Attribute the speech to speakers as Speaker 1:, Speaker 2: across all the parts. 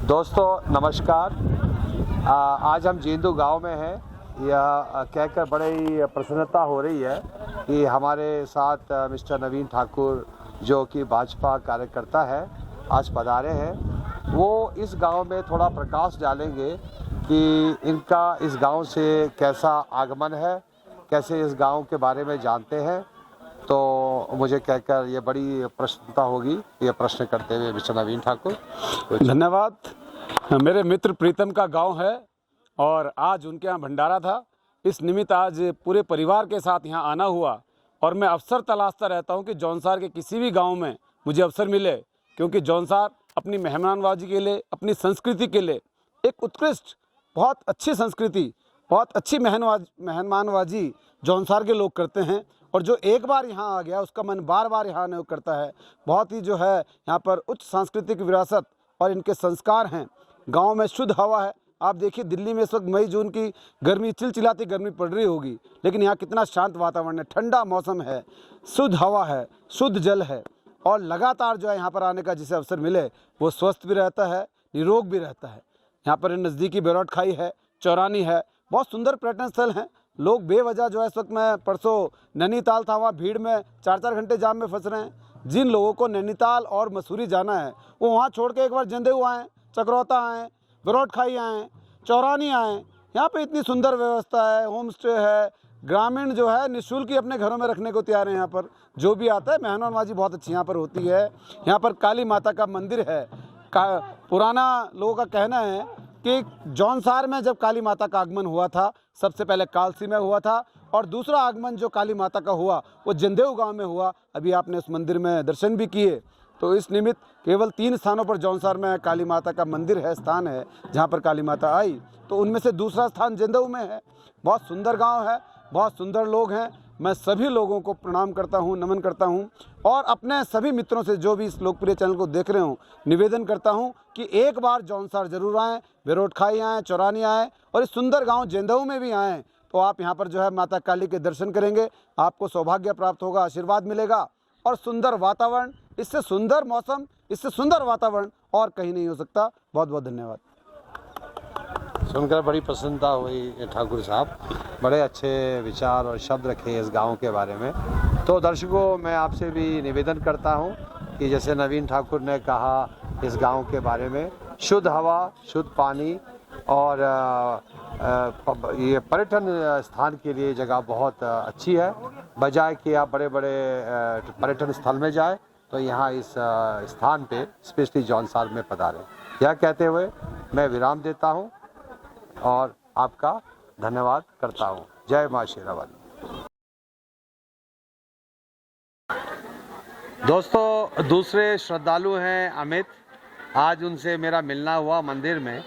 Speaker 1: दोस्तों नमस्कार। आज हम जेंदू गांव में हैं। यह कहकर बड़े ही प्रसन्नता हो रही है कि हमारे साथ मिस्टर नवीन ठाकुर जो कि भाजपा कार्यकर्ता है आज पधारे हैं। वो इस गांव में थोड़ा प्रकाश डालेंगे कि इनका इस गांव से कैसा आगमन है, कैसे इस गांव के बारे में जानते हैं। तो मुझे कहकर ये बड़ी प्रसन्नता होगी ये प्रश्न करते हुए मिस्टर नवीन ठाकुर।
Speaker 2: धन्यवाद। मेरे मित्र प्रीतम का गांव है और आज उनके यहाँ भंडारा था। इस निमित्त आज पूरे परिवार के साथ यहाँ आना हुआ और मैं अवसर तलाशता रहता हूँ कि जौनसार के किसी भी गांव में मुझे अवसर मिले, क्योंकि जौनसार अपनी मेहमानबाजी के लिए, अपनी संस्कृति के लिए एक उत्कृष्ट, बहुत अच्छी संस्कृति, बहुत अच्छी मेहमानबाजी जौनसार के लोग करते हैं। और जो एक बार यहाँ आ गया उसका मन बार बार यहाँ आने को करता है। बहुत ही जो है यहाँ पर उच्च सांस्कृतिक विरासत और इनके संस्कार हैं। गांव में शुद्ध हवा है। आप देखिए दिल्ली में इस वक्त मई जून की गर्मी, चिलचिलाती गर्मी पड़ रही होगी, लेकिन यहाँ कितना शांत वातावरण है, ठंडा मौसम है, शुद्ध हवा है, शुद्ध जल है। और लगातार जो है यहाँ पर आने का जिसे अवसर मिले वो स्वस्थ भी रहता है, निरोग भी रहता है। यहाँ पर नज़दीकी बेरोट खाई है, चौरानी है, बहुत सुंदर पर्यटन स्थल हैं। लोग बेवजह जो है इस वक्त मैं परसों नैनीताल था, वहाँ भीड़ में 4-4 घंटे जाम में फंस रहे हैं। जिन लोगों को नैनीताल और मसूरी जाना है वो वहाँ छोड़ के एक बार जंदेऊ आएँ, चक्रौता आएँ, बेरोट खाई आएँ, चौरानी आएँ। यहाँ पे इतनी सुंदर व्यवस्था है, होम स्टे है, ग्रामीण जो है निःशुल्क ही अपने घरों में रखने को तैयार है। यहाँ पर जो भी आता है मेहमानबाजी बहुत अच्छी यहाँ पर होती है। यहाँ पर काली माता का मंदिर है। पुराना लोगों का कहना है कि जौनसार में जब काली माता का आगमन हुआ था, सबसे पहले कालसी में हुआ था और दूसरा आगमन जो काली माता का हुआ वो जंदेऊ गांव में हुआ। अभी आपने उस मंदिर में दर्शन भी किए। तो इस निमित्त केवल 3 स्थानों पर जौनसार में काली माता का मंदिर है, स्थान है जहां पर काली माता आई। तो उनमें से दूसरा स्थान जंदेऊ में है। बहुत सुंदर गाँव है, बहुत सुंदर लोग हैं। मैं सभी लोगों को प्रणाम करता हूं, नमन करता हूं और अपने सभी मित्रों से जो भी इस लोकप्रिय चैनल को देख रहे हो निवेदन करता हूं कि एक बार जौनसार जरूर आएँ, बेरोट खाई आएँ, चौरानी आएँ और इस सुंदर गांव जंदेऊ में भी आएँ। तो आप यहां पर जो है माता काली के दर्शन करेंगे, आपको सौभाग्य प्राप्त होगा, आशीर्वाद मिलेगा और सुंदर वातावरण, इससे सुंदर मौसम, इससे सुंदर वातावरण और कहीं नहीं हो सकता। बहुत बहुत धन्यवाद।
Speaker 1: सुनकर बड़ी प्रसन्नता हुई ठाकुर साहब, बड़े अच्छे विचार और शब्द रखे इस गांव के बारे में। तो दर्शकों मैं आपसे भी निवेदन करता हूं कि जैसे नवीन ठाकुर ने कहा इस गांव के बारे में, शुद्ध हवा, शुद्ध पानी और ये पर्यटन स्थान के लिए जगह बहुत अच्छी है। बजाय कि आप बड़े बड़े पर्यटन स्थल में जाए तो यहाँ इस स्थान पे स्पेशली जौनसार में पधारें। यह कहते हुए मैं विराम देता हूँ और आपका धन्यवाद करता हूँ। जय माँ शेरावाली। दोस्तों दूसरे श्रद्धालु हैं अमित। आज उनसे मेरा मिलना हुआ मंदिर में।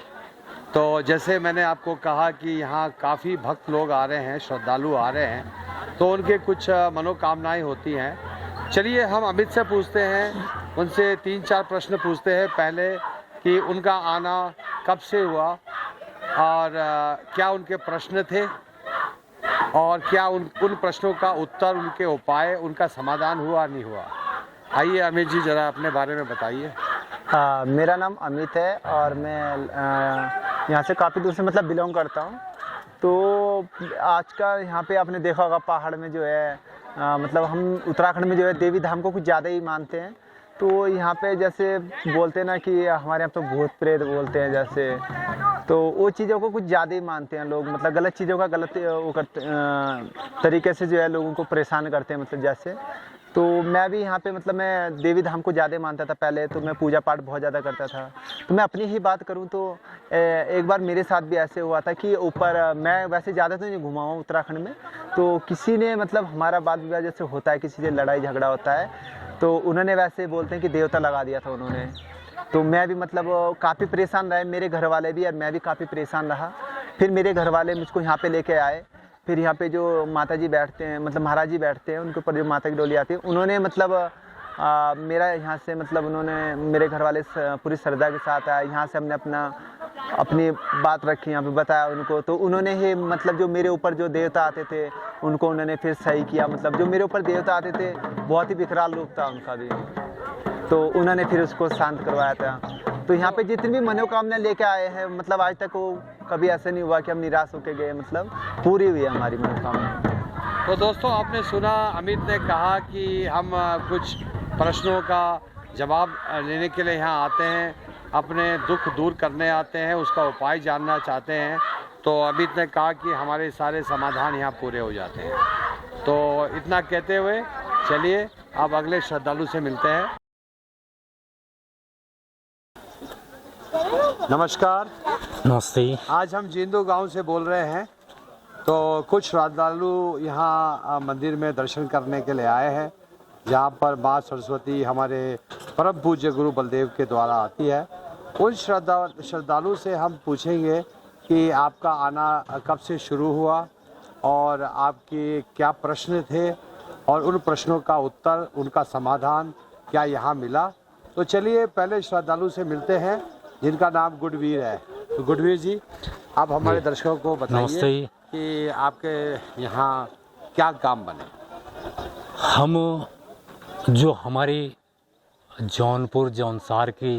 Speaker 1: तो जैसे मैंने आपको कहा कि यहाँ काफ़ी भक्त लोग आ रहे हैं, श्रद्धालु आ रहे हैं, तो उनके कुछ मनोकामनाएं होती हैं। चलिए हम अमित से पूछते हैं, उनसे 3-4 प्रश्न पूछते हैं। पहले कि उनका आना कब से हुआ और क्या उनके प्रश्न थे और क्या उन प्रश्नों का उत्तर, उनके उपाय, उनका समाधान हुआ नहीं हुआ। आइए अमित जी ज़रा अपने बारे में बताइए।
Speaker 3: मेरा नाम अमित है और मैं यहाँ से काफ़ी दूर से मतलब बिलोंग करता हूँ। तो आज का यहाँ पे आपने देखा होगा पहाड़ में जो है मतलब हम उत्तराखंड में जो है देवी धाम को कुछ ज़्यादा ही मानते हैं। तो यहाँ पे जैसे बोलते हैं ना कि हमारे यहाँ तो भूत प्रेत बोलते हैं जैसे, तो वो चीज़ों को कुछ ज़्यादा ही मानते हैं लोग। मतलब गलत चीज़ों का गलत वो करते तरीके से जो है लोगों को परेशान करते हैं। मतलब जैसे तो मैं भी यहाँ पे मतलब मैं देवी धाम को ज़्यादा मानता था पहले। तो मैं पूजा पाठ बहुत ज़्यादा करता था। तो मैं अपनी ही बात करूँ तो एक बार मेरे साथ भी ऐसे हुआ था कि ऊपर मैं वैसे ज़्यादा तो नहीं घुमा हूँ उत्तराखंड में। तो किसी ने मतलब हमारा वाद विवाद जैसे होता है, किसी से लड़ाई झगड़ा होता है, तो उन्होंने वैसे बोलते हैं कि देवता लगा दिया था उन्होंने। तो मैं भी मतलब काफ़ी परेशान रहे, मेरे घर वाले भी, और मैं भी काफ़ी परेशान रहा। फिर मेरे घर वाले मुझको यहाँ पे लेके आए। फिर यहाँ पे जो माता जी बैठते हैं, मतलब महाराज जी बैठते हैं, उनके ऊपर जो माता की डोली आती है, उन्होंने मतलब मेरा यहाँ से मतलब उन्होंने मेरे घर वाले पूरी श्रद्धा के साथ आया। यहाँ से हमने अपनी बात रखी, यहाँ पे बताया उनको। तो उन्होंने ही मतलब जो मेरे ऊपर जो देवता आते थे उनको उन्होंने फिर सही किया। मतलब जो मेरे ऊपर देवता आते थे बहुत ही विकराल रूप था उनका भी, तो उन्होंने फिर उसको शांत करवाया था। तो यहाँ पे जितनी भी मनोकामना लेके आए हैं, मतलब आज तक वो कभी ऐसा नहीं हुआ कि हम निराश होके गए, मतलब पूरी हुई है हमारी मनोकामना।
Speaker 1: तो दोस्तों, आपने सुना अमित ने कहा कि हम कुछ प्रश्नों का जवाब लेने के लिए यहाँ आते हैं, अपने दुख दूर करने आते हैं, उसका उपाय जानना चाहते हैं। तो अमित ने कहा कि हमारे सारे समाधान यहाँ पूरे हो जाते हैं। तो इतना कहते हुए चलिए अब अगले श्रद्धालु से मिलते हैं। नमस्कार।
Speaker 4: नमस्ते।
Speaker 1: आज हम जिंदू गांव से बोल रहे हैं। तो कुछ श्रद्धालु यहाँ मंदिर में दर्शन करने के लिए आए हैं, जहाँ पर माँ सरस्वती हमारे परम पूज्य गुरु बलदेव के द्वारा आती है। उन श्रद्धालु से हम पूछेंगे कि आपका आना कब से शुरू हुआ और आपके क्या प्रश्न थे और उन प्रश्नों का उत्तर, उनका समाधान क्या यहाँ मिला। तो चलिए पहले श्रद्धालु से मिलते हैं जिनका नाम गुडवीर है। तो गुडवीर जी, आप हमारे दर्शकों को बताइए कि आपके यहाँ क्या काम बने।
Speaker 4: हम जो हमारी जौनपुर जौनसार की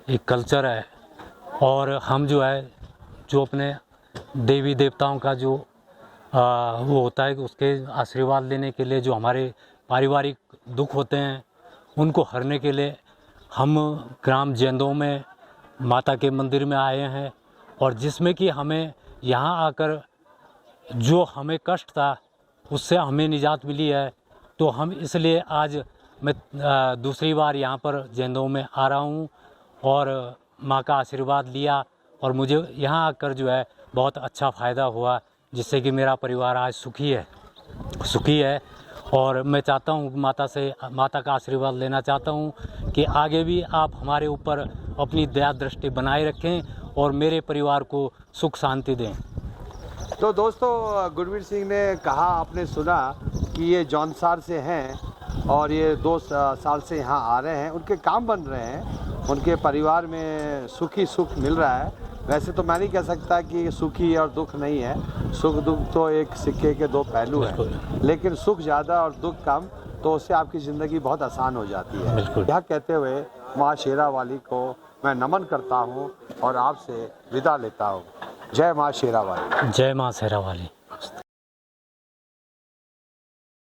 Speaker 4: एक कल्चर है, और हम जो है जो अपने देवी देवताओं का जो वो होता है कि उसके आशीर्वाद लेने के लिए जो हमारे पारिवारिक दुख होते हैं उनको हरने के लिए हम ग्राम जेंदो में माता के मंदिर में आए हैं। और जिसमें कि हमें यहाँ आकर जो हमें कष्ट था उससे हमें निजात मिली है। तो हम इसलिए आज मैं दूसरी बार यहाँ पर जेंदो में आ रहा हूँ और माँ का आशीर्वाद लिया, और मुझे यहाँ आकर जो है बहुत अच्छा फ़ायदा हुआ, जिससे कि मेरा परिवार आज सुखी है। और मैं चाहता हूँ माता का आशीर्वाद लेना चाहता हूँ कि आगे भी आप हमारे ऊपर अपनी दया दृष्टि बनाए रखें और मेरे परिवार को सुख शांति दें।
Speaker 1: तो दोस्तों, गुरवीर सिंह ने कहा, आपने सुना कि ये जौनसार से हैं और ये 2 साल से यहाँ आ रहे हैं, उनके काम बन रहे हैं, उनके परिवार में सुख मिल रहा है। वैसे तो मैं नहीं कह सकता कि सुखी और दुख नहीं है, सुख दुख तो एक सिक्के के 2 पहलू हैं, लेकिन सुख ज़्यादा और दुख कम, तो उससे आपकी ज़िंदगी बहुत आसान हो जाती है। यह कहते हुए माँ शेरावाली को मैं नमन करता हूँ और आपसे विदा लेता हूँ। जय माँ शेरावाली।
Speaker 4: जय माँ शेरावाली।